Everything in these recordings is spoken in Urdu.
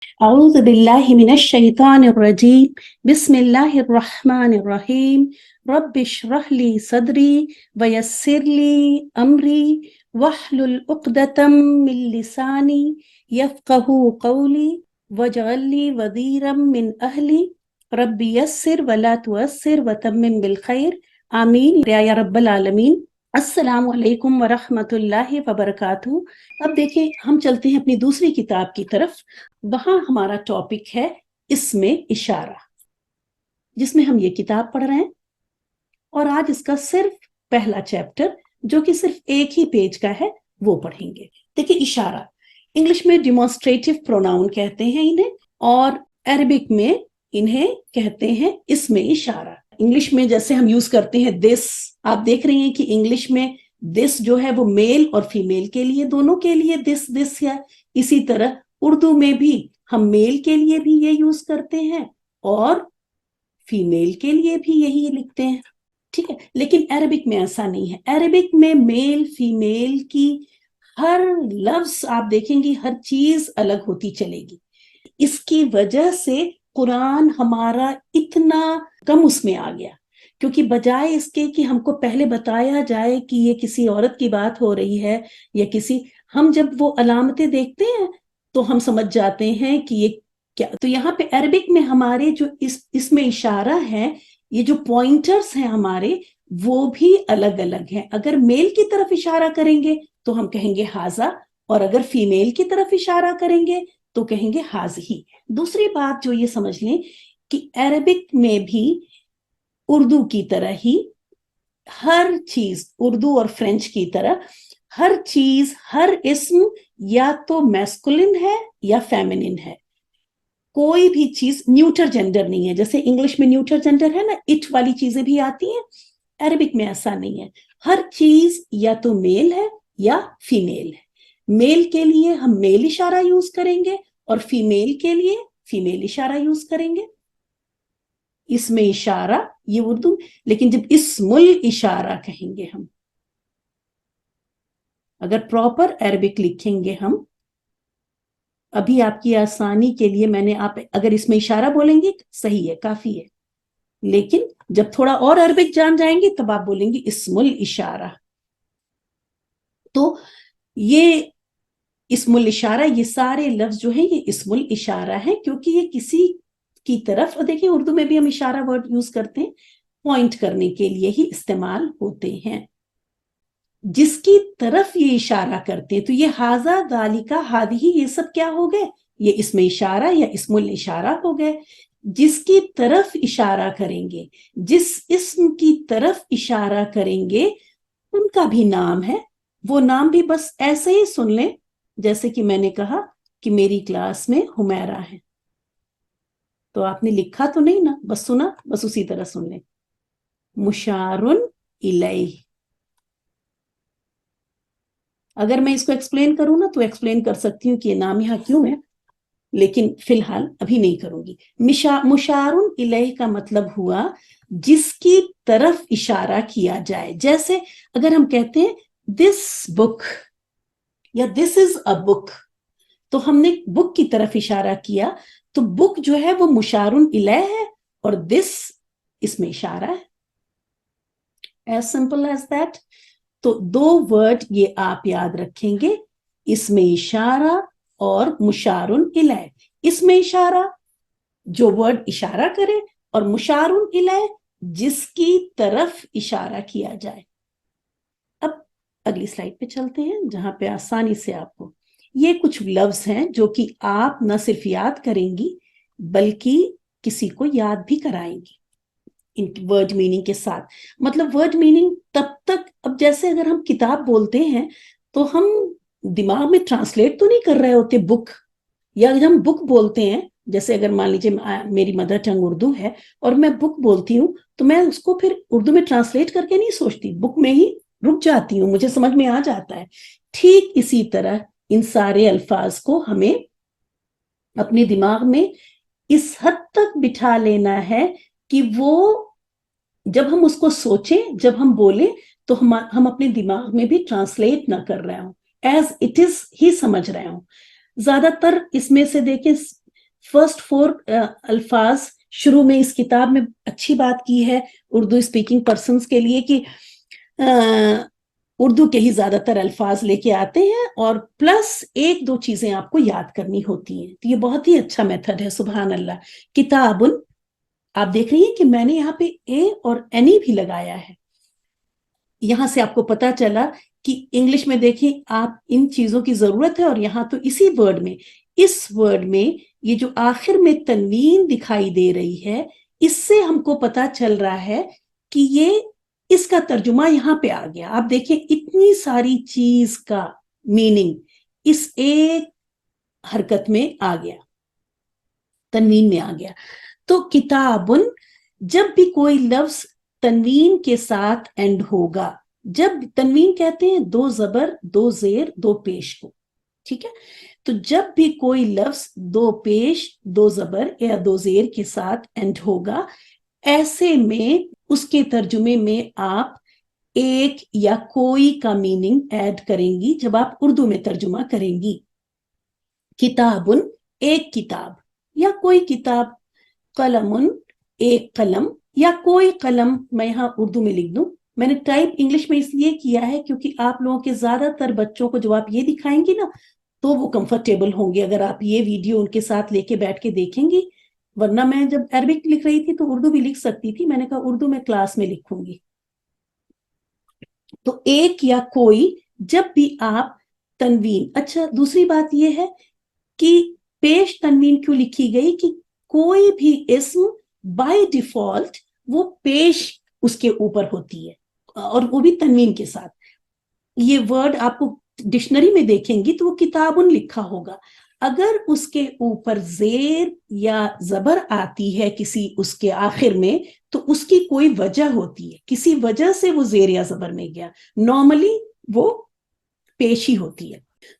أعوذ بالله من الشيطان الرجيم بسم الله الرحمن الرحيم رب اشرح لي صدري ويسر لي أمري واحلل عقدة من لساني يفقه قولي واجعل لي وزيرا من أهلي رب يسر ولا تؤثر وتمم بالخير آمين يا رب العالمين. السلام علیکم ورحمۃ اللہ وبرکاتہ. اب دیکھیں ہم چلتے ہیں اپنی دوسری کتاب کی طرف. وہاں ہمارا ٹاپک ہے اسم اشارہ، جس میں ہم یہ کتاب پڑھ رہے ہیں، اور آج اس کا صرف پہلا چیپٹر جو کہ صرف ایک ہی پیج کا ہے وہ پڑھیں گے. دیکھیں اشارہ انگلش میں ڈیمونسٹریٹو پروناؤن کہتے ہیں انہیں، اور عربک میں انہیں کہتے ہیں اسم اشارہ. انگلش میں جیسے ہم یوز کرتے ہیں دس، آپ دیکھ رہی ہیں کہ انگلش میں دس جو ہے وہ میل اور فیمیل کے لیے، دونوں کے لیے دس دس ہے. اسی طرح اردو میں بھی ہم میل کے لیے بھی یہ یوز کرتے ہیں اور فیمیل کے لیے بھی یہی لکھتے ہیں، ٹھیک ہے. لیکن عربک میں ایسا نہیں ہے. عربک میں میل فیمیل کی ہر لفظ آپ دیکھیں گی، ہر چیز الگ ہوتی چلے گی. اس کی وجہ سے قرآن ہمارا اتنا کم اس میں آ گیا، کیونکہ بجائے اس کے کہ ہم کو پہلے بتایا جائے کہ یہ کسی عورت کی بات ہو رہی ہے یا کسی، ہم جب وہ علامتیں دیکھتے ہیں تو ہم سمجھ جاتے ہیں کہ یہ کیا. تو یہاں پہ عربک میں ہمارے جو اس میں اشارہ ہے، یہ جو پوائنٹرز ہیں ہمارے، وہ بھی الگ الگ ہیں. اگر میل کی طرف اشارہ کریں گے تو ہم کہیں گے ہاذا، اور اگر فیمیل کی طرف اشارہ کریں گے تو کہیں گے ہاذہی. دوسری بات جو یہ سمجھ لیں کہ عربک میں بھی اردو کی طرح ہی ہر چیز، اردو اور فرینچ کی طرح ہر چیز، ہر اسم یا تو میسکولن ہے یا فیمنن ہے. کوئی بھی چیز نیوٹر جینڈر نہیں ہے. جیسے انگلش میں نیوٹر جینڈر ہے نا، اٹ والی چیزیں بھی آتی ہیں، عربک میں ایسا نہیں ہے. ہر چیز یا تو میل ہے یا فیمیل ہے. میل کے لیے ہم میل اشارہ یوز کریں گے اور فیمیل کے لیے فیمیل اشارہ یوز کریں گے. اسم اشارہ یہ اردو، لیکن جب اسم الاشارہ کہیں گے ہم، اگر پراپر عربک لکھیں گے ہم، ابھی آپ کی آسانی کے لیے میں نے، آپ اگر اس میں اشارہ بولیں گے صحیح ہے، کافی ہے، لیکن جب تھوڑا اور عربک جان جائیں گے تب آپ بولیں گے اسم الاشارہ. تو یہ اسم الاشارہ، یہ سارے لفظ جو ہیں یہ اسم الاشارہ ہیں، کیونکہ یہ کسی کی طرف، دیکھیں اردو میں بھی ہم اشارہ ورڈ یوز کرتے ہیں، پوائنٹ کرنے کے لیے ہی استعمال ہوتے ہیں. جس کی طرف یہ اشارہ کرتے ہیں، تو یہ ہاذا ذالکا ہادہی، یہ سب کیا ہو گئے؟ یہ اسم اشارہ یا اسم الاشارہ ہو گئے. جس کی طرف اشارہ کریں گے، جس اسم کی طرف اشارہ کریں گے، ان کا بھی نام ہے. وہ نام بھی بس ایسے ہی سن لیں، جیسے کہ میں نے کہا کہ میری کلاس میں حمیرہ ہے، تو آپ نے لکھا تو نہیں نا، بس سنا، بس اسی طرح سن لیں. مشارن الیہ، اگر میں اس کو ایکسپلین کروں نا تو ایکسپلین کر سکتی ہوں کہ یہ نام یہاں کیوں ہے، لیکن فی الحال ابھی نہیں کروں گی. مشارن الیہ کا مطلب ہوا جس کی طرف اشارہ کیا جائے. جیسے اگر ہم کہتے ہیں دس بک یا دس از اے بک، تو ہم نے بک کی طرف اشارہ کیا، تو بک جو ہے وہ مشارن الیہ ہے اور دس اس میں اشارہ ہے. As simple as that. تو دو ورڈ یہ آپ یاد رکھیں گے، اس میں اشارہ اور مشارن الیہ. اس میں اشارہ جو ورڈ اشارہ کرے، اور مشارن الیہ جس کی طرف اشارہ کیا جائے. اب اگلی سلائیڈ پہ چلتے ہیں جہاں پہ آسانی سے آپ کو یہ کچھ لفظ ہیں جو کہ آپ نہ صرف یاد کریں گی بلکہ کسی کو یاد بھی کرائیں گی ان ورڈ میننگ کے ساتھ. مطلب ورڈ میننگ تب تک، اب جیسے اگر ہم کتاب بولتے ہیں تو ہم دماغ میں ٹرانسلیٹ تو نہیں کر رہے ہوتے بک، یا اگر ہم بک بولتے ہیں، جیسے اگر مان لیجیے میری مدر ٹنگ اردو ہے اور میں بک بولتی ہوں تو میں اس کو پھر اردو میں ٹرانسلیٹ کر کے نہیں سوچتی، بک میں ہی رک جاتی ہوں، مجھے سمجھ میں آ جاتا ہے. ٹھیک اسی طرح ان سارے الفاظ کو ہمیں اپنے دماغ میں اس حد تک بٹھا لینا ہے کہ وہ جب ہم اس کو سوچیں، جب ہم بولیں تو ہم اپنے دماغ میں بھی ٹرانسلیٹ نہ کر رہے ہوں، ایز اٹ از ہی سمجھ رہے ہوں. زیادہ تر اس میں سے دیکھیں فرسٹ 4 الفاظ شروع میں اس کتاب میں اچھی بات کی ہے اردو اسپیکنگ پرسنس کے لیے کہ اردو کے ہی زیادہ تر الفاظ لے کے آتے ہیں اور پلس ایک دو چیزیں آپ کو یاد کرنی ہوتی ہیں. تو یہ بہت ہی اچھا میتھڈ ہے. سبحان اللہ. کتابن، آپ دیکھ رہی ہیں کہ میں نے یہاں پہ اے اور اینی بھی لگایا ہے. یہاں سے آپ کو پتا چلا کہ انگلش میں دیکھیں آپ ان چیزوں کی ضرورت ہے، اور یہاں تو اسی ورڈ میں، اس ورڈ میں یہ جو آخر میں تنوین دکھائی دے رہی ہے، اس سے ہم کو پتا چل رہا ہے کہ یہ اس کا ترجمہ یہاں پہ آ گیا. آپ دیکھیں اتنی ساری چیز کا میننگ اس ایک حرکت میں آ گیا، تنوین میں آ گیا. تو کتابن، جب بھی کوئی لفظ تنوین کے ساتھ اینڈ ہوگا، جب تنوین کہتے ہیں 2 زبر 2 زیر 2 پیش کو، ٹھیک ہے؟ تو جب بھی کوئی لفظ 2 پیش 2 زبر یا 2 زیر کے ساتھ اینڈ ہوگا، ایسے میں اس کے ترجمے میں آپ ایک یا کوئی کا میننگ ایڈ کریں گی جب آپ اردو میں ترجمہ کریں گی. کتابن، ایک کتاب یا کوئی کتاب. قلمن، ایک قلم یا کوئی قلم. میں یہاں اردو میں لکھ دوں، میں نے ٹائپ انگلش میں اس لیے کیا ہے کیونکہ آپ لوگوں کے زیادہ تر بچوں کو جب آپ یہ دکھائیں گی نا تو وہ کمفرٹیبل ہوں گے اگر آپ یہ ویڈیو ان کے ساتھ لے کے بیٹھ کے دیکھیں گی. ورنہ میں جب عربک لکھ رہی تھی تو اردو بھی لکھ سکتی تھی، میں نے کہا اردو میں کلاس میں لکھوں گی. تو ایک یا کوئی، جب بھی آپ تنوین. اچھا، دوسری بات یہ ہے کہ پیش تنوین کیوں لکھی گئی کہ کوئی بھی اسم بائی ڈیفالٹ وہ پیش اس کے اوپر ہوتی ہے اور وہ بھی تنوین کے ساتھ. یہ ورڈ آپ کو ڈکشنری میں دیکھیں گی تو وہ کتابن لکھا ہوگا. اگر اس کے اوپر زیر یا زبر آتی ہے کسی اس کے آخر میں تو اس کی کوئی وجہ ہوتی ہے، کسی وجہ سے وہ زیر یا زبر میں گیا. نارملی وہ پیش ہی ہوتی ہے.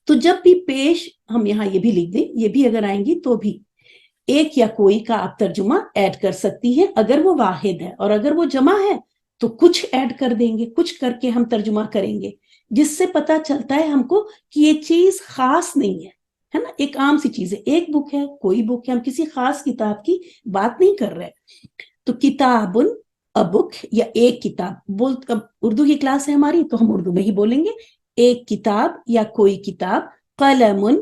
تو جب بھی پیش، ہم یہاں یہ بھی لکھ دیں، یہ بھی اگر آئیں گی تو بھی ایک یا کوئی کا آپ ترجمہ ایڈ کر سکتی ہیں اگر وہ واحد ہے، اور اگر وہ جمع ہے تو کچھ ایڈ کر دیں گے، کچھ کر کے ہم ترجمہ کریں گے، جس سے پتا چلتا ہے ہم کو کہ یہ چیز خاص نہیں ہے نا. ایک عام سی چیز ہے، ایک بک ہے، کوئی بک ہے، ہم کسی خاص کتاب کی بات نہیں کر رہے. تو کتابن، ا بک یا ایک کتاب. اب اردو کی کلاس ہے ہماری تو ہم اردو میں ہی بولیں گے. ایک کتاب یا کوئی کتاب. قلمن،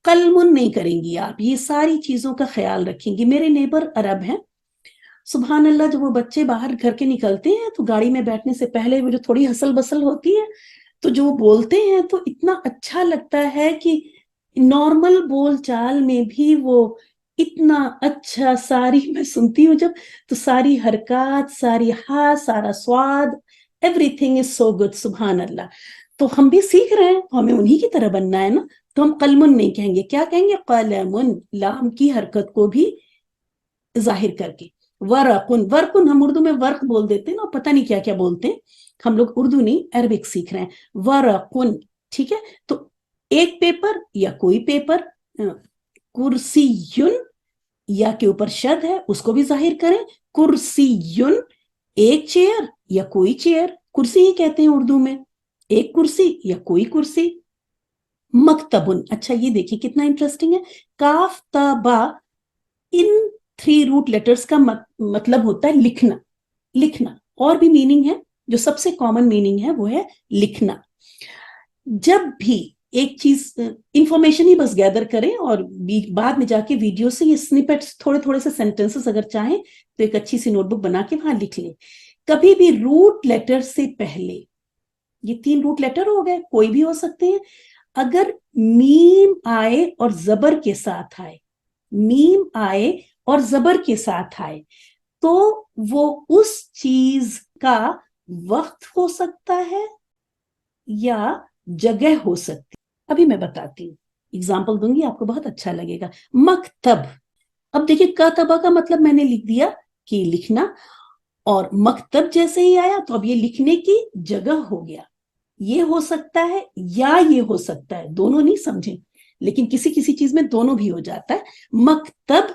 قلمن نہیں کریں گی آپ، یہ ساری چیزوں کا خیال رکھیں گی. میرے نیبر عرب ہیں، سبحان اللہ، جب وہ بچے باہر گھر کے نکلتے ہیں تو گاڑی میں بیٹھنے سے پہلے وہ جو تھوڑی ہسل بسل ہوتی ہے تو جو وہ بولتے ہیں تو اتنا اچھا لگتا ہے کہ نارمل بول چال میں بھی وہ اتنا اچھا. ساری میں سنتی ہوں جب تو ساری حرکات، ساری ہا، سارا سواد، every thing is so good. سبحان اللہ. تو ہم بھی سیکھ رہے ہیں، ہمیں انہی کی طرح بننا ہے نا. تو ہم قلمن نہیں کہیں گے، کیا کہیں گے؟ قلمن، لام کی حرکت کو بھی ظاہر کر کے. ورقن، ورقن ہم اردو میں ورق بول دیتے ہیں نا، پتہ نہیں کیا کیا بولتے ہیں. ہم لوگ اردو نہیں عربک سیکھ رہے ہیں. ورقن، ٹھیک ہے. تو ایک پیپر یا کوئی پیپر. کرسیون، یا کے اوپر شد ہے اس کو بھی ظاہر کریں. کرسیون، ایک چیئر یا کوئی چیئر. کرسی ہی کہتے ہیں اردو میں، ایک کرسی یا کوئی کرسی. مکتبن، اچھا یہ دیکھیں کتنا انٹرسٹنگ ہے. کاف تا با، ان 3 روٹ لیٹرز کا مطلب ہوتا ہے لکھنا. لکھنا اور بھی میننگ ہے، جو سب سے کامن میننگ ہے وہ ہے لکھنا. جب بھی ایک چیز انفارمیشن ہی بس گیدر کریں اور بعد میں جا کے ویڈیو سے یہ سنپیٹس تھوڑے تھوڑے سے سینٹنسز اگر چاہیں تو ایک اچھی سی نوٹ بک بنا کے وہاں لکھ لیں. کبھی بھی روٹ لیٹر سے پہلے، یہ 3 روٹ لیٹر ہو گئے، کوئی بھی ہو سکتے ہیں، اگر میم آئے اور زبر کے ساتھ آئے، میم آئے اور زبر کے ساتھ آئے تو وہ اس چیز کا وقت ہو سکتا ہے یا جگہ ہو سکتی. ابھی میں بتاتی ہوں، اگزامپل دوں گی، آپ کو بہت اچھا لگے گا. مکتب، اب دیکھیں کاتبہ کا مطلب میں نے لکھ دیا کہ لکھنا، اور مکتب جیسے ہی آیا تو اب یہ لکھنے کی جگہ ہو گیا. یہ ہو سکتا ہے یا یہ ہو سکتا ہے، دونوں نہیں سمجھیں، لیکن کسی کسی چیز میں دونوں بھی ہو جاتا ہے. مکتب،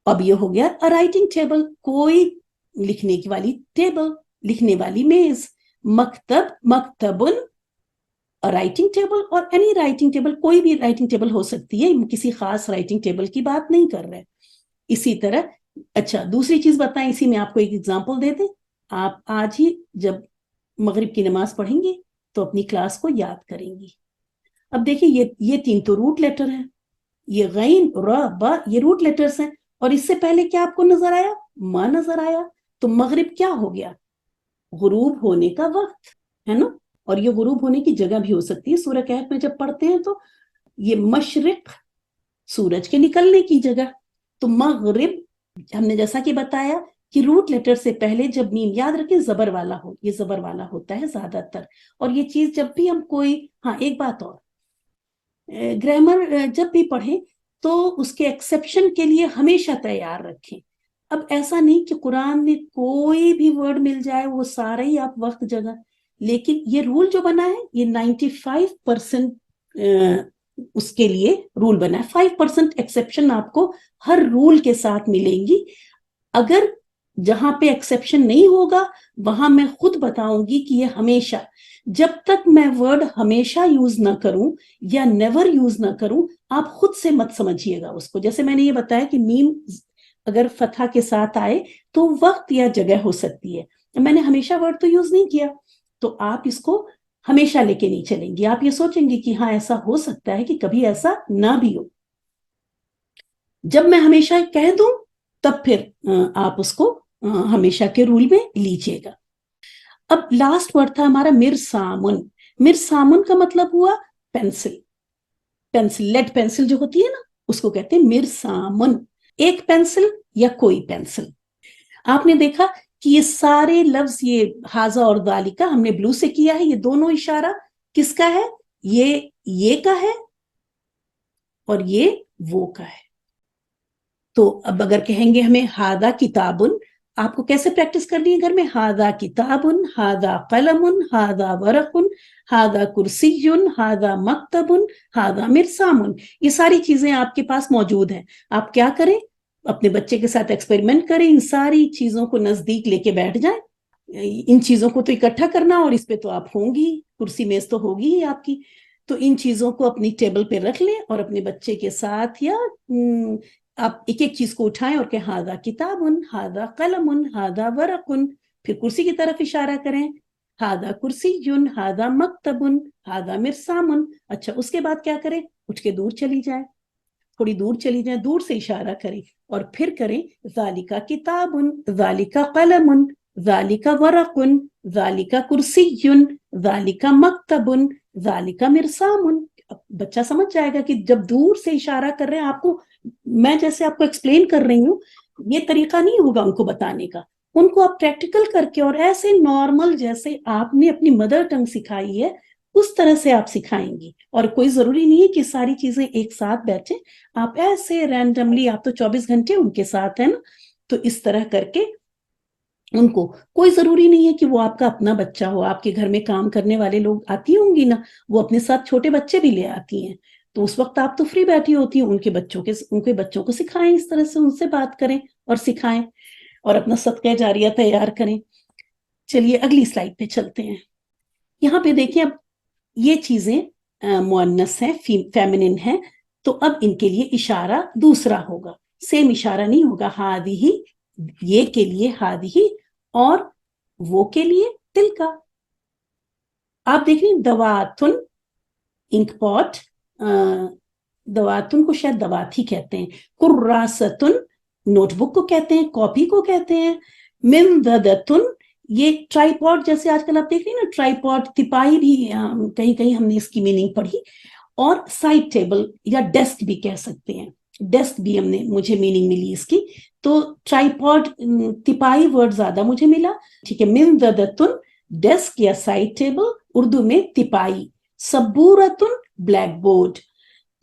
اب یہ ہو گیا رائٹنگ ٹیبل، کوئی لکھنے کی والی ٹیبل، لکھنے والی میز. مکتب، مکتبن، رائٹنگ ٹیبل اور اینی رائٹنگ ٹیبل، کوئی بھی رائٹنگ ٹیبل ہو سکتی ہے، کسی خاص رائٹنگ ٹیبل کی بات نہیں کر رہے. اسی طرح اچھا دوسری چیز بتائیں، اسی میں آپ کو ایک ایگزامپل دے دیں. آپ آج ہی جب مغرب کی نماز پڑھیں گے تو اپنی کلاس کو یاد کریں گی. اب دیکھیں یہ 3 تو روٹ لیٹر ہیں، یہ غین را با یہ روٹ لیٹرز ہیں، اور اس سے پہلے کیا آپ کو نظر آیا؟ ما نظر آیا. تو مغرب کیا ہو گیا؟ غروب ہونے کا وقت ہے نا. اور یہ غروب ہونے کی جگہ بھی ہو سکتی ہے. سورہ کہف میں جب پڑھتے ہیں تو یہ مشرق سورج کے نکلنے کی جگہ. تو مغرب ہم نے جیسا کہ بتایا کہ روٹ لیٹر سے پہلے جب میم، یاد رکھیں زبر والا ہو، یہ زبر والا ہوتا ہے زیادہ تر. اور یہ چیز جب بھی ہم کوئی، ہاں ایک بات اور، گرامر جب بھی پڑھیں تو اس کے ایکسیپشن کے لیے ہمیشہ تیار رکھیں. اب ایسا نہیں کہ قرآن میں کوئی بھی ورڈ مل جائے وہ سارا ہی آپ وقت جگہ، لیکن یہ رول جو بنا ہے یہ 95% اس کے لیے رول بنا ہے. 5% ایکسیپشن آپ کو ہر رول کے ساتھ ملیں گی. اگر جہاں پہ ایکسیپشن نہیں ہوگا وہاں میں خود بتاؤں گی کہ یہ ہمیشہ، جب تک میں ورڈ ہمیشہ یوز نہ کروں یا نیور یوز نہ کروں آپ خود سے مت سمجھیے گا اس کو. جیسے میں نے یہ بتایا کہ میم اگر فتحہ کے ساتھ آئے تو وقت یا جگہ ہو سکتی ہے. میں نے ہمیشہ ورڈ تو یوز نہیں کیا، تو آپ اس کو ہمیشہ لے کے نہیں چلیں گی. آپ یہ سوچیں گے کہ ہاں ایسا ہو سکتا ہے کہ کبھی ایسا نہ بھی ہو. جب میں ہمیشہ کہہ دوں تب پھر آپ اس کو ہمیشہ کے رول میں لیجئے گا. اب لاسٹ ورڈ تھا ہمارا مرسامن. مرسامن کا مطلب ہوا پینسل. پینسل، لیڈ پینسل جو ہوتی ہے نا اس کو کہتے ہیں مرسامن. ایک پینسل یا کوئی پینسل. آپ نے دیکھا کہ یہ سارے لفظ، یہ ہاذا اور ذالکا ہم نے بلو سے کیا ہے. یہ دونوں اشارہ کس کا ہے؟ یہ کا ہے اور یہ وہ کا ہے. تو اب اگر کہیں گے ہمیں ہاذا کتابن، آپ کو کیسے پریکٹس کرنی ہے گھر میں؟ ہاذا کتابن، ہاذا قلمن، ہاذا ورقن، ہاذا کرسیٌ، ہاذا مکتبن، ہاذا مرسامن. یہ ساری چیزیں آپ کے پاس موجود ہیں. آپ کیا کریں؟ اپنے بچے کے ساتھ ایکسپیریمنٹ کریں، ان ساری چیزوں کو نزدیک لے کے بیٹھ جائیں. ان چیزوں کو تو اکٹھا کرنا، اور اس پہ تو آپ ہوں گی، کرسی میز تو ہوگی ہی آپ کی. تو ان چیزوں کو اپنی ٹیبل پہ رکھ لیں اور اپنے بچے کے ساتھ، یا آپ ایک ایک چیز کو اٹھائیں اور کہ ہاذا کتابن، ہاذا قلمن، ہاذا ورقن. پھر کرسی کی طرف اشارہ کریں، ہاذا کرسیٌ، ہاذا مکتبن، ہاذا مرسامن. اچھا اس کے بعد کیا کریں؟ اٹھ کے دور چلی جائیں، تھوڑی دور چلی جائیں، دور سے اشارہ کریں اور پھر کریں ذالکا کتابن، ذالکا قلمن، ذالکا ورقن، ذالکا کرسیٌ، ذالکا مکتبن، ذالکا مرسامن. بچہ سمجھ جائے گا کہ جب دور سے اشارہ کر رہے ہیں آپ کو، میں جیسے آپ کو ایکسپلین کر رہی ہوں یہ طریقہ نہیں ہوگا ان کو بتانے کا. ان کو آپ پریکٹیکل کر کے اور ایسے نارمل جیسے آپ نے اپنی مدر ٹنگ سکھائی ہے اس طرح سے آپ سکھائیں گی. اور کوئی ضروری نہیں ہے کہ ساری چیزیں ایک ساتھ بیٹھیں، آپ ایسے رینڈملی، آپ تو 24 گھنٹے ان کے ساتھ ہیں نا، تو اس طرح کر کے ان کو، کوئی ضروری نہیں ہے کہ وہ آپ کا اپنا بچہ ہو. آپ کے گھر میں کام کرنے والے لوگ آتی ہوں گی نا، وہ اپنے ساتھ چھوٹے بچے بھی لے آتی ہیں. تو اس وقت آپ تو فری بیٹھی ہوتی ہیں، ان کے بچوں کو سکھائیں، اس طرح سے ان سے بات کریں اور سکھائیں اور اپنا صدقہ جاریہ تیار کریں. چلیے اگلی سلائیڈ پہ چلتے ہیں. یہاں پہ دیکھیں اب یہ چیزیں مؤنث ہیں، فیمنن ہیں، تو اب ان کے لیے اشارہ دوسرا ہوگا. سیم اشارہ نہیں ہوگا. ہادی، یہ کے لیے ہادی، اور وہ کے لیے تلکا. آپ دیکھ لیں دواتن، انک پاٹ، دواتن کو شاید دوات ہی کہتے ہیں. کراستن، نوٹ بک کو کہتے ہیں، کاپی کو کہتے ہیں. ممددتن، یہ ٹرائی پاڈ، جیسے آج کل آپ دیکھ رہے ہیں نا ٹرائی پاڈ، تپائی بھی کہیں کہیں ہم نے اس کی میننگ پڑھی. اور سائڈ ٹیبل یا ڈیسک بھی کہہ سکتے ہیں. ڈیسک بھی مجھے میننگ ملی اس کی. تو ٹرائی پاڈ، تپائی ورڈ زیادہ مجھے ملا. ٹھیک ہے، ممددتن ڈیسک یا سائڈ ٹیبل، اردو میں تپائی. سبورتن بلیک بورڈ.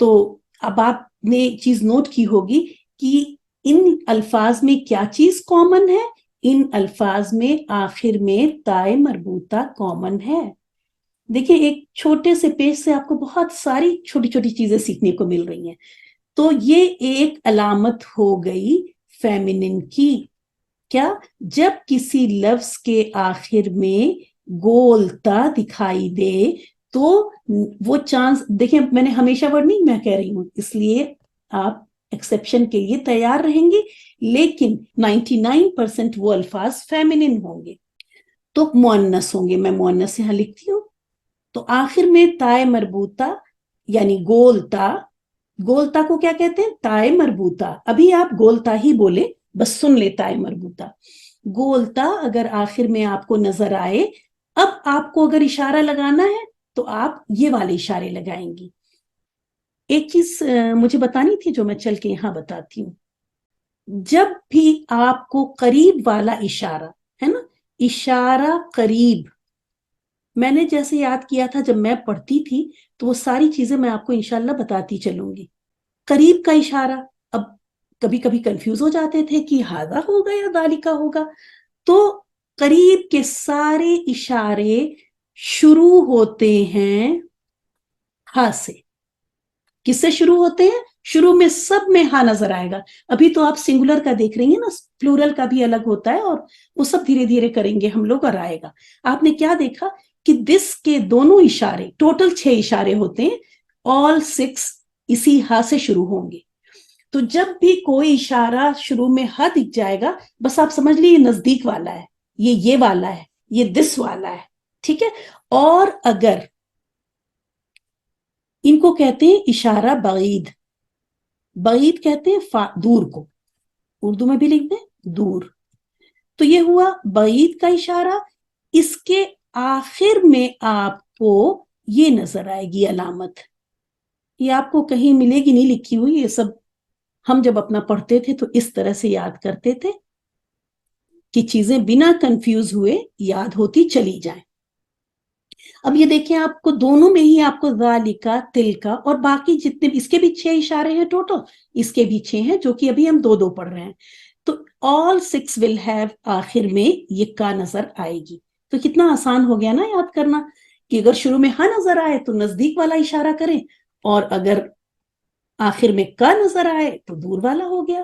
تو اب آپ نے چیز نوٹ کی ہوگی کہ ان الفاظ میں کیا چیز کامن ہے؟ ان الفاظ میں آخر میں تائے مربوطہ کامن ہے. دیکھیں ایک چھوٹے سے پیج سے آپ کو بہت ساری چھوٹی چھوٹی چیزیں سیکھنے کو مل رہی ہیں. تو یہ ایک علامت ہو گئی فیمنن کی. کیا؟ جب کسی لفظ کے آخر میں گول تا دکھائی دے تو وہ چانس دیکھیں, میں نے ہمیشہ ورڈ نہیں میں کہہ رہی ہوں, اس لیے آپ ایکسیپشن کے لیے تیار رہیں گے, لیکن 99% وہ الفاظ فیمنن ہوں گے, تو مؤنث ہوں گے. میں مؤنث یہاں لکھتی ہوں. تو آخر میں تائے مربوطہ یعنی گولتا, گولتا کو کیا کہتے ہیں؟ تائے مربوطہ. ابھی آپ گولتا ہی بولے, بس سن لے تائے مربوطہ. گولتا اگر آخر میں آپ کو نظر آئے, اب آپ کو اگر اشارہ لگانا ہے تو آپ یہ والے اشارے لگائیں گی. ایک چیز مجھے بتانی تھی جو میں چل کے یہاں بتاتی ہوں. جب بھی آپ کو قریب والا اشارہ ہے نا, اشارہ قریب, میں نے جیسے یاد کیا تھا جب میں پڑھتی تھی, تو وہ ساری چیزیں میں آپ کو انشاءاللہ بتاتی چلوں گی. قریب کا اشارہ, اب کبھی کبھی کنفیوز ہو جاتے تھے کہ ہاذا ہوگا یا ذالکا ہوگا. تو قریب کے سارے اشارے شروع ہوتے ہیں ہا سے. کس سے شروع ہوتے ہیں؟ شروع میں سب میں ہا نظر آئے گا. ابھی تو آپ سنگولر کا دیکھ رہی ہیں نا, پلورل کا بھی الگ ہوتا ہے, اور وہ سب دھیرے دھیرے کریں گے ہم لوگ اور آئے گا. آپ نے کیا دیکھا کہ دس کے دونوں اشارے, ٹوٹل 6 اشارے ہوتے ہیں, all 6 اسی ہا سے شروع ہوں گے. تو جب بھی کوئی اشارہ شروع میں ہا دکھ جائے گا, بس آپ سمجھ لیے یہ نزدیک والا ہے, یہ والا ہے, یہ دس والا ہے, ٹھیک ہے. اور اگر ان کو کہتے ہیں اشارہ بعید, بعید کہتے ہیں دور کو, اردو میں بھی لکھ دیں دور. تو یہ ہوا بعید کا اشارہ. اس کے آخر میں آپ کو یہ نظر آئے گی علامت, یہ آپ کو کہیں ملے گی نہیں لکھی ہوئی. یہ سب ہم جب اپنا پڑھتے تھے تو اس طرح سے یاد کرتے تھے کہ چیزیں بنا کنفیوز ہوئے یاد ہوتی چلی جائیں. اب یہ دیکھیں آپ کو دونوں میں ہی آپ کو ذالکا, تلکا, اور باقی جتنے اس کے بھی 6 اشارے ہیں ٹوٹل, اس کے بھی 6 ہیں جو کہ ابھی ہم 2 پڑھ رہے ہیں. تو all 6 will have آخر میں یہ کا نظر آئے گی. تو کتنا آسان ہو گیا نا یاد کرنا, کہ اگر شروع میں ہا نظر آئے تو نزدیک والا اشارہ کریں, اور اگر آخر میں کا نظر آئے تو دور والا ہو گیا.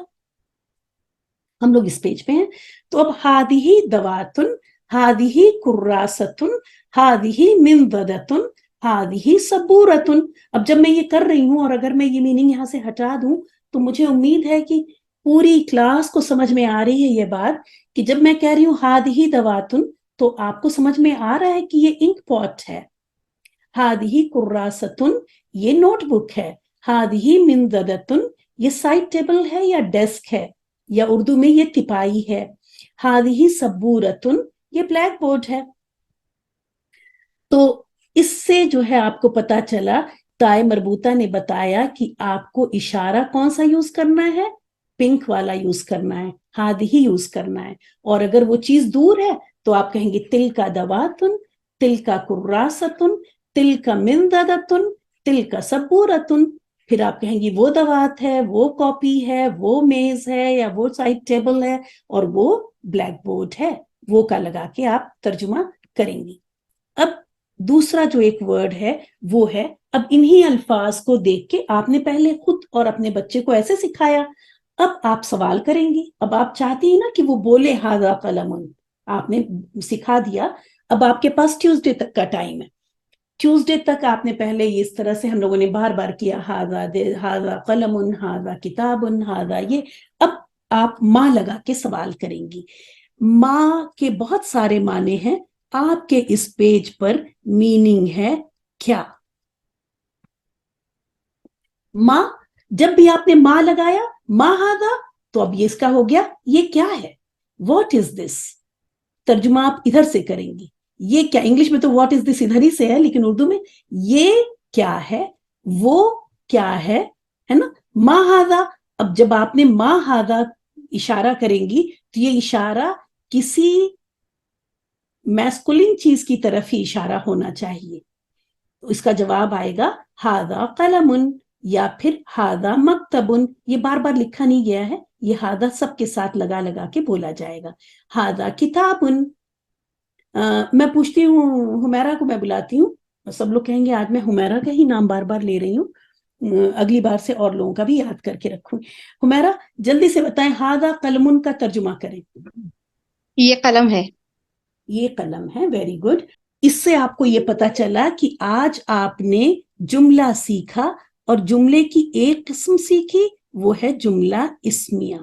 ہم لوگ اس پیج پہ ہیں. تو اب ہادیہی دواتن, ہادیہی کراستن, ہادیہی منضدتن, ہادیہی سبورتن. اب جب میں یہ کر رہی ہوں اور اگر میں یہ میننگ یہاں سے ہٹا دوں, تو مجھے امید ہے کہ پوری کلاس کو سمجھ میں آ رہی ہے یہ بات, کہ جب میں کہہ رہی ہوں ہادیہی دواتن, تو آپ کو سمجھ میں آ رہا ہے کہ یہ انک پاٹ ہے. ہادیہی کراستن, یہ نوٹ بک ہے. ہادیہی منضدتن, یہ سائڈ ٹیبل ہے یا ڈیسک ہے, یا اردو میں یہ تپائی ہے. ہادیہی سبورتن, یہ بلیک بورڈ ہے. تو اس سے جو ہے آپ کو پتا چلا, تائے مربوطہ نے بتایا کہ آپ کو اشارہ کون سا یوز کرنا ہے, پنک والا یوز کرنا ہے, ہادیہی یوز کرنا ہے. اور اگر وہ چیز دور ہے تو آپ کہیں گے تلکا دواتن, تلکا کراستن, تلکا منضدتن, تلکا سبورتن. پھر آپ کہیں گی وہ دوات ہے, وہ کاپی ہے, وہ میز ہے, یا وہ سائڈ ٹیبل ہے, اور وہ بلیک بورڈ ہے. وہ کا لگا کے آپ ترجمہ کریں گی. اب دوسرا جو ایک ورڈ ہے وہ ہے, اب انہی الفاظ کو دیکھ کے آپ نے پہلے خود اور اپنے بچے کو ایسے سکھایا, اب آپ سوال کریں گی. اب آپ چاہتی ہیں نا کہ وہ بولے ہاذا قلم, آپ نے سکھا دیا. اب آپ کے پاس ٹیوزڈے تک کا ٹائم ہے. ٹیوزڈے تک آپ نے پہلے اس طرح سے ہم لوگوں نے بار بار کیا, ہاذا قلم, ہاذا کتاب, ہاذا یہ. اب آپ ماں لگا کے سوال کریں گی. ماں کے بہت سارے معنی ہیں, آپ کے اس پیج پر میننگ ہے کیا. ماں, جب بھی آپ نے ماں لگایا, ماں ہاذا, تو اب یہ اس کا ہو گیا یہ کیا ہے, واٹ از دس. ترجمہ آپ ادھر سے کریں گی, یہ کیا. انگلش میں تو واٹ از دس ادھر ہی سے ہے, لیکن اردو میں یہ کیا ہے, وہ کیا ہے نا. ما ہاذا, اب جب آپ نے ما ہاذا اشارہ کریں گی تو یہ اشارہ کسی میسکولین چیز کی طرف ہی اشارہ ہونا چاہیے. تو اس کا جواب آئے گا ہاذا قلم, یا پھر ہاذا مکتب. یہ بار بار لکھا نہیں گیا ہے, یہ ہاذا سب کے ساتھ لگا لگا کے بولا جائے گا. ہاذا کتاب. میں پوچھتی ہوں حمیرہ کو, میں بلاتی ہوں, سب لوگ کہیں گے آج میں حمیرہ کا ہی نام بار بار لے رہی ہوں, اگلی بار سے اور لوگوں کا بھی یاد کر کے رکھوں. حمیرہ جلدی سے بتائیں, ہاذا قلم کا ترجمہ کریں. یہ قلم ہے. یہ قلم ہے, ویری گڈ. اس سے آپ کو یہ پتا چلا کہ آج آپ نے جملہ سیکھا اور جملے کی ایک قسم سیکھی، وہ ہے جملہ اسمیہ.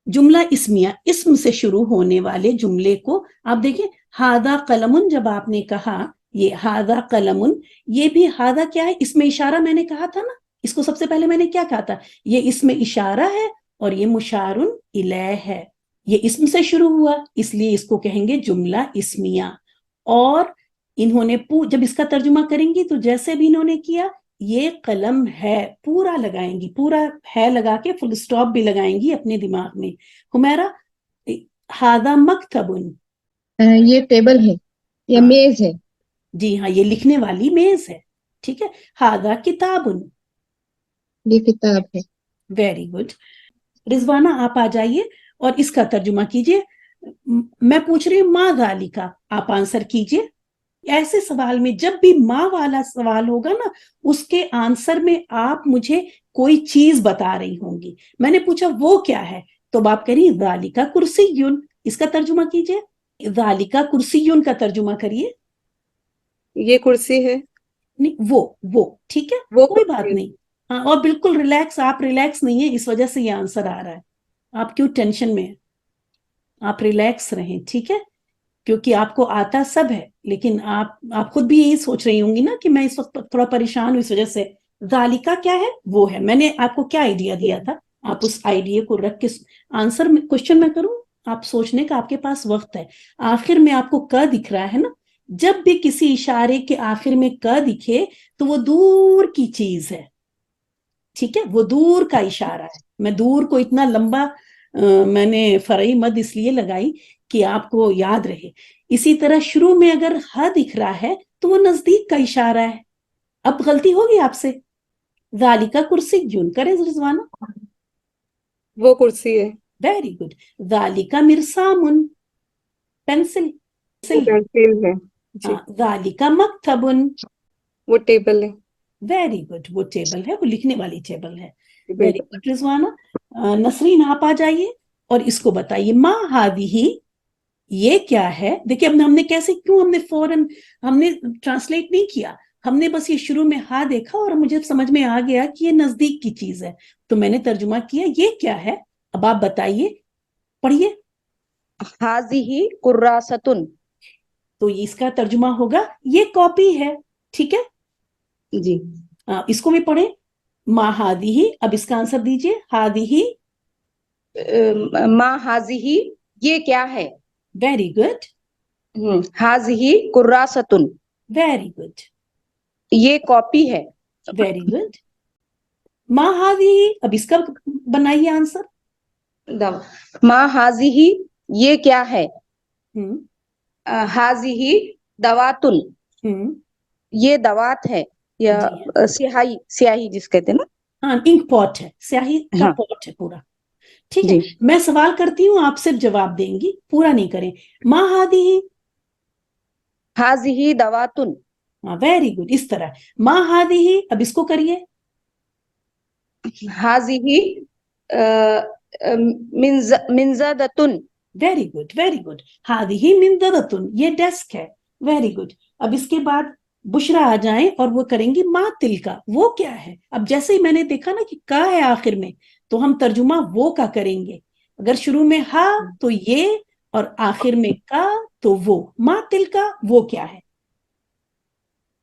جملہ اسمیہ اسم سے شروع ہونے والے جملے کو آپ دیکھیں. ہاذا قلم، جب آپ نے کہا یہ ہاذا قلم، یہ بھی ہاذا کیا ہے؟ اسم اشارہ میں نے کہا تھا نا. اس کو سب سے پہلے میں نے کیا کہا تھا؟ یہ اسم اشارہ ہے اور یہ مشار الیہ ہے. یہ اسم سے شروع ہوا اس لیے اس کو کہیں گے جملہ اسمیہ. اور انہوں نے جب اس کا ترجمہ کریں گی تو جیسے بھی انہوں نے کیا، یہ قلم ہے پورا لگائیں گی، پورا ہے لگا کے فل سٹاپ بھی لگائیں گی اپنے دماغ میں. حمیرہ، ہاذا مکتب. یہ ٹیبل ہے یا میز ہے؟ جی ہاں، یہ لکھنے والی میز ہے. ٹھیک ہے. ہاذا کتاب. یہ کتاب ہے. Very good. رضوانہ آپ آ جائیے اور اس کا ترجمہ کیجئے. میں پوچھ رہی ہوں ما ذالک، آپ آنسر کیجئے. ایسے سوال میں جب بھی ماں والا سوال ہوگا نا، اس کے آنسر میں آپ مجھے کوئی چیز بتا رہی ہوں گی. میں نے پوچھا وہ کیا ہے، تو آپ کریے ذالک کرسی. اس کا ترجمہ کیجئے. ذالک کرسی کا ترجمہ کریے. یہ کرسی ہے. نہیں، وہ ٹھیک ہے، وہ کوئی کرسی بات ہے. نہیں. ہاں، اور بالکل ریلیکس، آپ ریلیکس نہیں ہیں، اس وجہ سے یہ آنسر آ رہا ہے. آپ کیوں ٹینشن میں ہیں؟ آپ ریلیکس رہیں، ٹھیک ہے، کیونکہ آپ کو آتا سب ہے، لیکن آپ خود بھی یہی سوچ رہی ہوں گی نا کہ میں اس وقت تھوڑا پریشان ہوں اس وجہ سے. ذالکہ کیا ہے؟ وہ ہے. میں نے آپ کو کیا آئیڈیا دیا تھا، آپ اس آئیڈیا کو رکھ کے آنسر میں کوشچن میں کروں. آپ سوچنے کا آپ کے پاس وقت ہے. آخر میں آپ کو کا دکھ رہا ہے نا، جب بھی کسی اشارے کے آخر میں کا دکھے تو وہ دور کی چیز ہے. ٹھیک ہے، وہ دور کا اشارہ ہے. میں دور کو اتنا لمبا میں نے فرعی مد اس لیے لگائی کہ آپ کو یاد رہے. اسی طرح شروع میں اگر ہا دکھ رہا ہے تو وہ نزدیک کا اشارہ ہے. اب غلطی ہوگی آپ سے. ذالکہ کرسی جون کرے رضوانہ. وہ کرسی ہے. Very good. ذالکہ مرسام، پینسل. وہ پینسل ہے. جی. ذالکہ مکتب. وہ ٹیبل ہے. Very good. وہ ٹیبل ہے، وہ لکھنے والی ٹیبل ہے. ویری بالکل. گڈ رضوانہ. نسرین آپ آ جائیے اور اس کو بتائیے ما ہادی، یہ کیا ہے. دیکھیں اب ہم نے کیسے، کیوں ہم نے فوراً ہم نے ٹرانسلیٹ نہیں کیا، ہم نے بس یہ شروع میں ہا دیکھا اور مجھے سمجھ میں آ گیا کہ یہ نزدیک کی چیز ہے، تو میں نے ترجمہ کیا یہ کیا ہے. اب آپ بتائیے، پڑھیے. ہاذہ کراسۃ. تو اس کا ترجمہ ہوگا یہ کاپی ہے. ٹھیک ہے جی. اس کو بھی پڑھیں. ما ہادی، اب اس کا آنسر دیجئے. ہادی. ما ہاذہ، یہ کیا ہے. Very good. ہاذہ کراسۃ. Very good. یہ کاپی ہے. Very good. ما ہادی، اب اس کا بنائیے آنسر. ما ہاذہ، یہ کیا ہے. ہم ہاذہ دوات. ہم یہ دوات ہے یا جی سیاہی، سیاہی جس کہتے ہیں نا. ہاں، انک پاٹ ہے، سیاہی کا ہاں پاٹ ہے پورا. ٹھیک ہے، جی. میں سوال کرتی ہوں، آپ صرف جواب دیں گی، پورا نہیں کریں. ما ہادی. ہاذہ دوات. ہاں ویری گڈ. اس طرح ما ہادی، اب اس کو کریے. ہاذہ منضدۃ. Very good, very good. ہادی منضدۃ، یہ ڈیسک ہے. Very good. اب اس کے بعد بشرا آ جائیں اور وہ کریں گی ما تلکا، وہ کیا ہے. اب جیسے ہی میں نے دیکھا نا کہ کا ہے آخر میں، تو ہم ترجمہ وہ کا کریں گے. اگر شروع میں ہا تو یہ، اور آخر میں کا تو وہ. ما تلکا، وہ کیا ہے.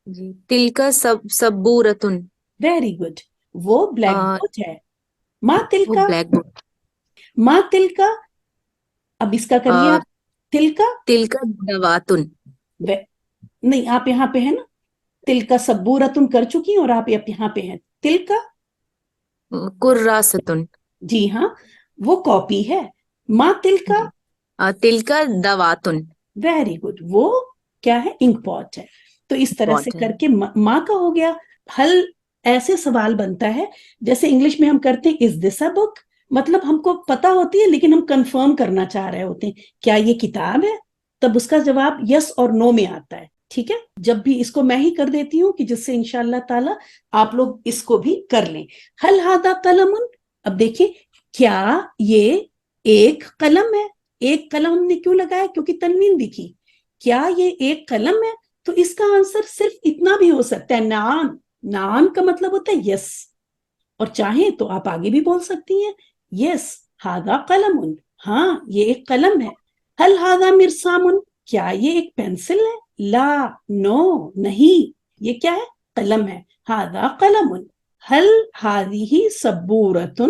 جی، تلکا سبورتن. Very good. وہ بلیک بورڈ ہے. ما وہ تلکا. Black board. ما تلکا، اب اس کا کریے آپ. تلکا تلکا دواتن. نہیں، آپ یہاں پہ ہیں نا، تلکا سبورتن کر چکی ہیں اور آپ یہاں پہ ہیں. تلکا کراستن. جی ہاں، وہ کاپی ہے. ما تلکا. جی. تلکا دواتن. Very good. وہ کیا ہے، انک پاٹ ہے. تو اس طرح سے کر کے ماں کا ہو گیا. حل ایسے سوال بنتا ہے جیسے انگلش میں ہم کرتے ہیں از دس اے بک، مطلب ہم کو پتا ہوتی ہے لیکن ہم کنفرم کرنا چاہ رہے ہوتے ہیں کیا یہ کتاب ہے، تب اس کا جواب یس اور نو میں آتا ہے. ٹھیک ہے، جب بھی اس کو میں ہی کر دیتی ہوں کہ جس سے انشاءاللہ تعالی آپ لوگ اس کو بھی کر لیں. حل ھذا قلم، اب دیکھیں کیا یہ ایک قلم ہے. ایک قلم ہم نے کیوں لگایا، کیونکہ تنوین دکھی. کیا یہ ایک قلم ہے، تو اس کا آنسر صرف اتنا بھی ہو سکتا ہے، نعم. نعم کا مطلب ہوتا ہے یس، اور چاہیں تو آپ آگے بھی بول سکتی ہیں یس ہاذا قلم، ہاں یہ ایک قلم ہے. هل هذا مرسام، کیا یہ ایک پینسل ہے؟ لا، نو، نہیں، یہ کیا ہے؟ قلم ہے. هذا قلم. هل هذه سبورة،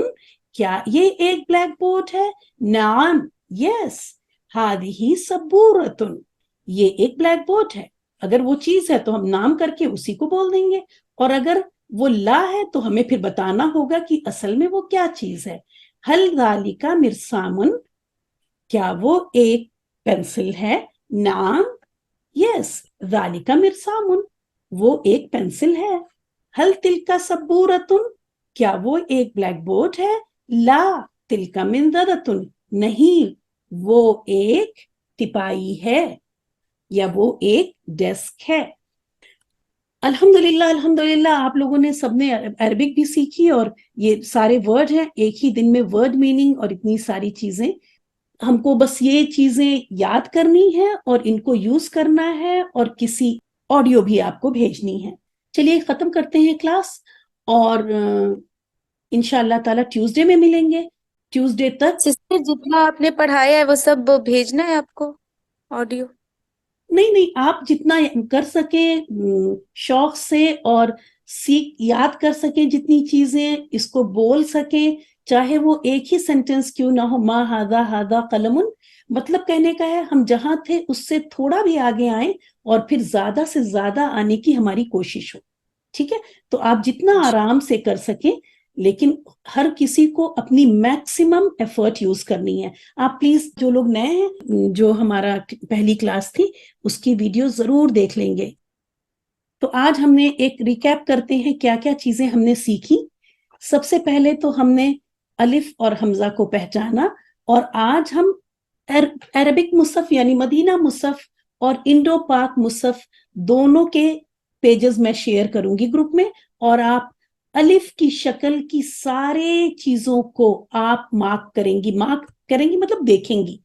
کیا یہ ایک بلیک بورڈ ہے؟ نعم، یس هذه سبورة، یہ ایک بلیک بورڈ ہے. اگر وہ چیز ہے تو ہم نام کر کے اسی کو بول دیں گے، اور اگر وہ لا ہے تو ہمیں پھر بتانا ہوگا کہ اصل میں وہ کیا چیز ہے. هل ذالک مرسام، کیا وہ ایک پینسل ہے؟ نعم، یس ذالک مرسام، وہ ایک پینسل ہے. هل تلک سبورۃ، کیا وہ ایک بلیک بورڈ ہے؟ لا تلک منضدۃ، نہیں وہ ایک ٹپائی ہے یا وہ ایک ڈیسک ہے. الحمدللہ الحمدللہ آپ لوگوں نے سب نے عربک بھی سیکھی، اور یہ سارے ورڈ ہیں ایک ہی دن میں، ورڈ میننگ اور اتنی ساری چیزیں. ہم کو بس یہ چیزیں یاد کرنی ہے اور ان کو یوز کرنا ہے، اور کسی آڈیو بھی آپ کو بھیجنی ہے. چلیے ختم کرتے ہیں کلاس، اور انشاءاللہ تعالیٰ ٹیوزڈے میں ملیں گے. ٹیوزڈے تک سسٹر جتنا آپ نے پڑھایا ہے وہ سب بھیجنا ہے آپ کو آڈیو؟ نہیں، آپ جتنا کر سکیں شوق سے، اور یاد کر سکیں جتنی چیزیں، اس کو بول سکیں، چاہے وہ ایک ہی سینٹنس کیوں نہ ہو. ما ہاذا ہاذا قلم، مطلب کہنے کا ہے ہم جہاں تھے اس سے تھوڑا بھی آگے آئیں، اور پھر زیادہ سے زیادہ آنے کی ہماری کوشش ہو. ٹھیک ہے، تو آپ جتنا آرام سے کر سکیں، لیکن ہر کسی کو اپنی میکسیمم ایفرٹ یوز کرنی ہے. آپ پلیز جو لوگ نئے ہیں، جو ہمارا پہلی کلاس تھی اس کی ویڈیو ضرور دیکھ لیں گے. تو آج ہم نے ایک ریکیپ کرتے ہیں کیا کیا چیزیں ہم نے سیکھی. سب سے پہلے تو ہم نے الف اور حمزہ کو پہچانا، اور آج ہم عربک مصحف یعنی مدینہ مصحف اور انڈو پاک مصحف دونوں کے پیجز میں شیئر کروں گی گروپ میں، اور آپ الف کی شکل کی سارے چیزوں کو آپ مارک کریں گی مطلب دیکھیں گی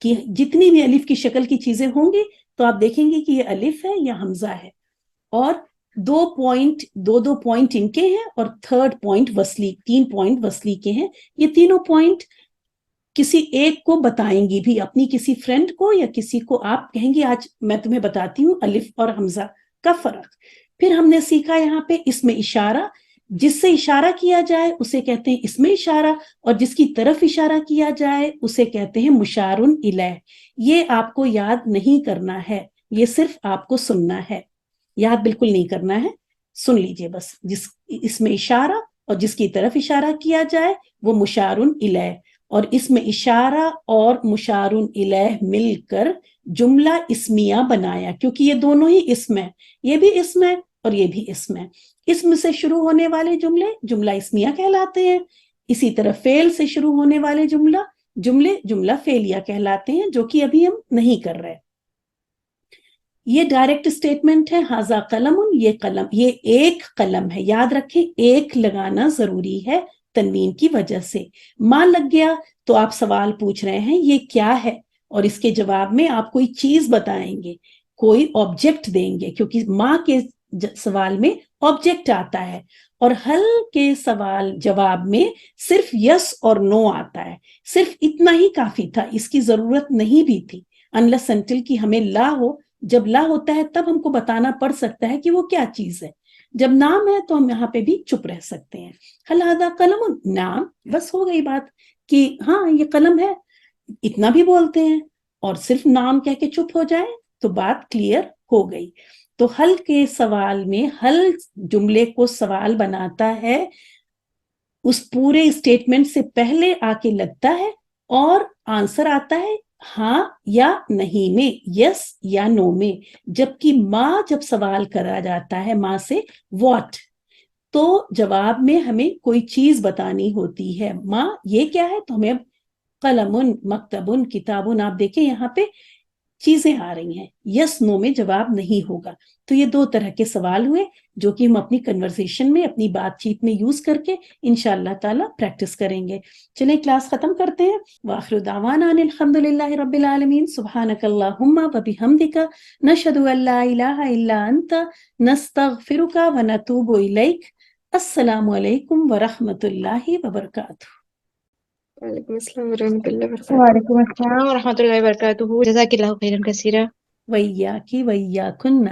کہ جتنی بھی الف کی شکل کی چیزیں ہوں گی تو آپ دیکھیں گے کہ یہ الف ہے یا حمزہ ہے. اور دو پوائنٹ ان کے ہیں، اور تھرڈ پوائنٹ وصلی، 3 پوائنٹ وصلی کے ہیں. یہ تینوں پوائنٹ کسی ایک کو بتائیں گی بھی، اپنی کسی فرینڈ کو یا کسی کو آپ کہیں گے آج میں تمہیں بتاتی ہوں الف اور حمزہ کا فرق. پھر ہم نے سیکھا یہاں پہ اسم اشارہ، جس سے اشارہ کیا جائے اسے کہتے ہیں اسم اشارہ، اور جس کی طرف اشارہ کیا جائے اسے کہتے ہیں مشار الیہ. یہ آپ کو یاد نہیں کرنا ہے، یہ صرف آپ کو سننا ہے، یاد بالکل نہیں کرنا ہے، سن لیجئے بس. جس اسم اشارہ اور جس کی طرف اشارہ کیا جائے وہ مشار الیہ، اور اسم اشارہ اور مشار الیہ مل کر جملہ اسمیہ بنایا، کیونکہ یہ دونوں ہی اسم ہیں، یہ بھی اسم ہے اور یہ بھی اسم ہے. اسم سے شروع ہونے والے جملہ اسمیہ کہلاتے ہیں، اسی طرح فعل سے شروع ہونے والے جملہ فعلیہ کہلاتے ہیں، جو کہ ابھی ہم نہیں کر رہے. یہ ڈائریکٹ سٹیٹمنٹ ہے، ھذا قلم، یہ ایک قلم ہے. یاد رکھیں ایک لگانا ضروری ہے تنوین کی وجہ سے. ماں لگ گیا تو آپ سوال پوچھ رہے ہیں یہ کیا ہے، اور اس کے جواب میں آپ کوئی چیز بتائیں گے، کوئی آبجیکٹ دیں گے، کیونکہ ماں کے سوال میں آبجیکٹ آتا ہے، اور حل کے سوال جواب میں صرف یس اور نو آتا ہے. صرف اتنا ہی کافی تھا، اس کی ضرورت نہیں بھی تھی unless until کہ ہمیں لا ہو. جب لا ہوتا ہے تب ہم کو بتانا پڑ سکتا ہے کہ وہ کیا چیز ہے. جب نام ہے تو ہم یہاں پہ بھی چپ رہ سکتے ہیں. هل هذا قلم، نام، بس ہو گئی بات کہ ہاں یہ قلم ہے، اتنا بھی بولتے ہیں، اور صرف نام کہہ کے چپ ہو جائے تو بات کلیئر ہو گئی. تو حل کے سوال میں حل جملے کو سوال بناتا ہے، اس پورے اسٹیٹمنٹ سے پہلے آ کے لگتا ہے، اور آنسر آتا ہے ہاں یا نہیں میں، یس یا نو میں. جبکہ ماں جب سوال کرا جاتا ہے ماں سے واٹ، تو جواب میں ہمیں کوئی چیز بتانی ہوتی ہے. ماں یہ کیا ہے، تو ہمیں قلم، مکتب، کتاب. آپ دیکھیں یہاں پہ چیزیں آ رہی ہیں، یس نو میں جواب نہیں ہوگا. تو یہ 2 طرح کے سوال ہوئے جو کہ ہم اپنی کنورسیشن میں، اپنی بات چیت میں یوز کر کے انشاءاللہ تعالی پریکٹس کریں گے. چلیں کلاس ختم کرتے ہیں. وآخر دعوانا ان الحمدللہ رب العالمین. سبحانک اللہم و بحمدک، نشہد ان لا الہ الا انت، نستغفرک و نتوب الیک. السلام علیکم ورحمۃ اللہ وبرکاتہ. وعلیکم السلام ورحمۃ اللہ وبرکاتہ. وعلیکم السلام ورحمۃ اللہ وبرکاتہ. جزاک اللہ خیرا کثیرا. وإیاک وإیاکن.